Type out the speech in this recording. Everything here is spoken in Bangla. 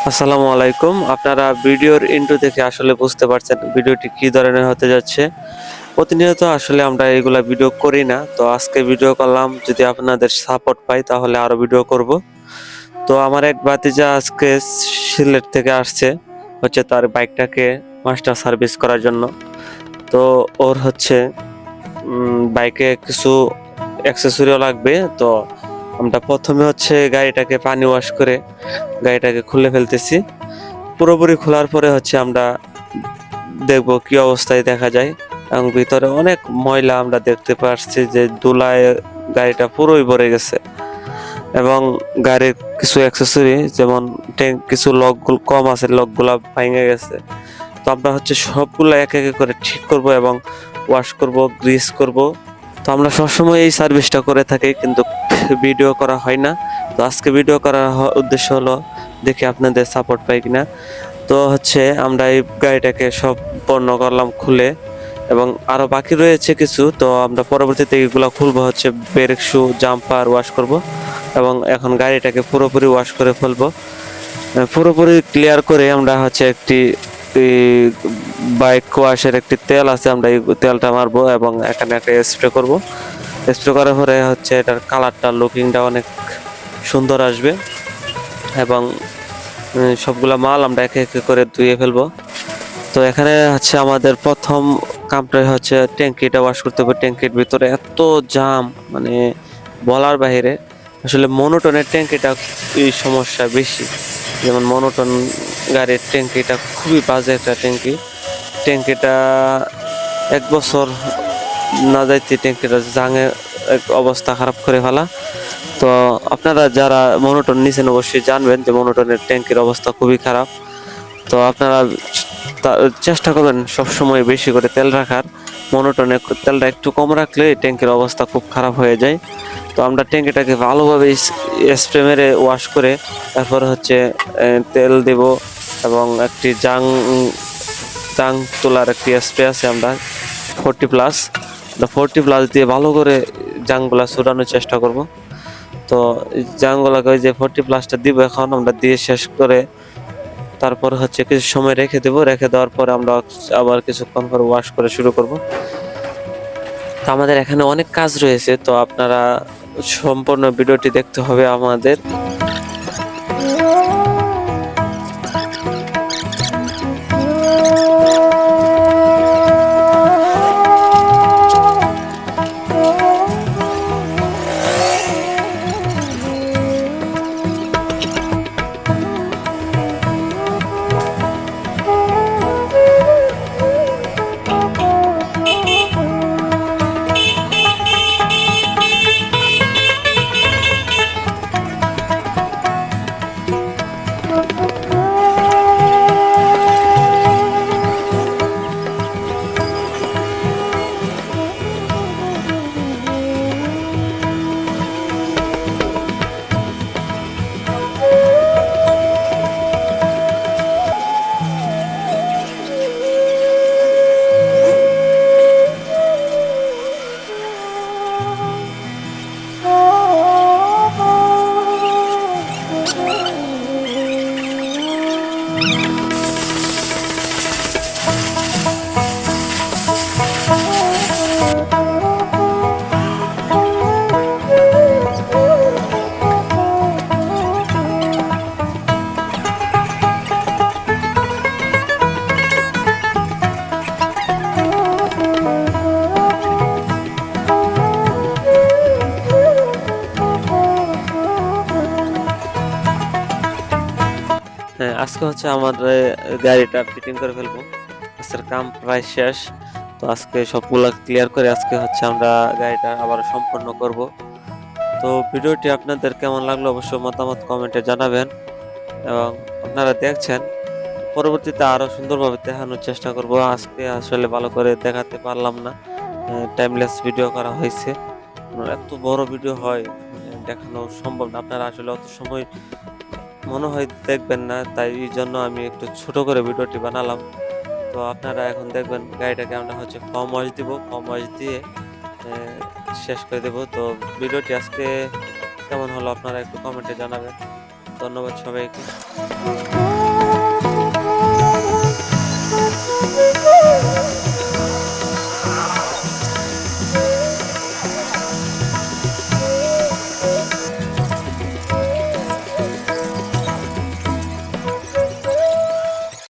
আসসালামু আলাইকুম। আপনারা ভিডিওর ইন্ট্রো দেখে আসলে বুঝতে পারছেন ভিডিওটি কি ধরনের হতে যাচ্ছে। প্রতিনিয়ত আসলে আমরা এগুলা ভিডিও করি না। তো আজকে ভিডিও করলাম, যদি আপনাদের সাপোর্ট পাই তাহলে আরো ভিডিও করব। তো আমার এক ভাতিজা আজকে সিলেট থেকে আসছে, তার বাইকটাকে মাস্টার সার্ভিস করার জন্য। তো ওর বাইকে কিছু অ্যাক্সেসরিও লাগবে। তো আমরা প্রথমে গাড়িটাকে পানি ওয়াশ করে গাড়িটাকে খুলে ফেলতেছি। পুরোপুরি খোলার পরে আমরা দেখব কি অবস্থায় দেখা যায়, এবং ভিতরে অনেক ময়লা আমরা দেখতে পাচ্ছি যে ধুলায় গাড়িটা পুরোই ভরে গেছে, এবং গাড়ির কিছু অ্যাক্সেসরি যেমন কিছু লকগুলো কম আছে, লকগুলা ভেঙে গেছে। তো আমরা সবগুলো এক এক করে ঠিক করব এবং ওয়াশ করব, গ্রিস করব। তো আমরা সবসময় এই সার্ভিসটা করে থাকি, কিন্তু ভিডিও করা হয় না। তো আজকে ভিডিও করার উদ্দেশ্য হলো দেখি আপনাদের সাপোর্ট পাই কিনা। তো আমরা এই গাড়িটাকে সম্পন্ন করলাম খুলে, এবং আরো বাকি রয়েছে কিছু। তো আমরা পরবর্তীতে এগুলো খুলবো, ব্রেক শু জাম্পার ওয়াশ করব, এবং এখন গাড়িটাকে পুরোপুরি ওয়াশ করে ফেলবো। পুরোপুরি ক্লিয়ার করে আমরা একটি বাইক ওয়াশের একটি তেল আছে, আমরা এই তেলটা মারবো এবং এখানে একটা স্প্রে করব। স্প্রে করার পরে এটার কালারটা লুকিংটা অনেক সুন্দর আসবে, এবং সবগুলা মাল আমরা একে একে করে ধুয়ে ফেলবো। তো এখানে আমাদের প্রথম কামটা ট্যাঙ্কিটা ওয়াশ করতে হবে। ট্যাঙ্কির ভিতরে এত জাম, মানে বলার বাইরে। আসলে মনোটনের ট্যাঙ্কিটা এই সমস্যা বেশি। যেমন মনোটন গাড়ির ট্যাঙ্কিটা খুবই বাজে একটা ট্যাঙ্কি। ট্যাঙ্কিটা 1 বছর না যাইতে ট্যাঙ্কিটা জাঙে অবস্থা খারাপ করে ফেলা। তো আপনারা যারা মনোটন নিছেন অবশ্যই জানবেন যে মনোটনের ট্যাঙ্কির অবস্থা খুবই খারাপ। তো আপনারা চেষ্টা করবেন সবসময় বেশি করে তেল রাখার। মনোটনের তেলটা একটু কম রাখলে ট্যাঙ্কির অবস্থা খুব খারাপ হয়ে যায়। তো আমরা ট্যাঙ্কিটাকে ভালোভাবে স্প্রে মেরে ওয়াশ করে তারপর তেল দেব, এবং একটি জাং তোলার একটি স্প্রে আছে আমরা 40+। 40+ দিয়ে ভালো করে জাংগুলা ছুটানোর চেষ্টা করব। তো জাংগুলাকে ওই যে 40+টা দিব, এখন আমরা দিয়ে শেষ করে তারপর কিছু সময় রেখে দেবো। রেখে দেওয়ার পরে আমরা আবার কিছুক্ষণ পর ওয়াশ করে শুরু করব। তো আমাদের এখানে অনেক কাজ রয়েছে, তো আপনারা সম্পূর্ণ ভিডিওটি দেখতে হবে আমাদের। হ্যাঁ, আজকে আমাদের গাড়িটা ফিটিং করে ফেলবো। আজকের কাম প্রায় শেষ। তো আজকে সবগুলা ক্লিয়ার করে আজকে আমরা গাড়িটা আবার সম্পন্ন করব। তো ভিডিওটি আপনাদের কেমন লাগলো অবশ্যই মতামত কমেন্টে জানাবেন, এবং আপনারা দেখছেন পরবর্তীতে আরো সুন্দরভাবে দেখানোর চেষ্টা করব। আজকে আসলে ভালো করে দেখাতে পারলাম না, টাইমলেস ভিডিও করা হয়েছে। এত বড় ভিডিও হয় দেখানো সম্ভব না, আপনারা আসলে অত সময় মনে হয় দেখবেন না, তাই এই জন্য আমি একটু ছোট করে ভিডিওটি বানালাম। তো আপনারা এখন দেখবেন গাড়িটাকে আমরা ফর্ম ওয়াশ দিব, ফর্ম ওয়াশ দিয়ে শেষ করে দেব। তো ভিডিওটি আজকে কেমন হলো আপনারা একটু কমেন্টে জানাবেন। ধন্যবাদ সবাইকে।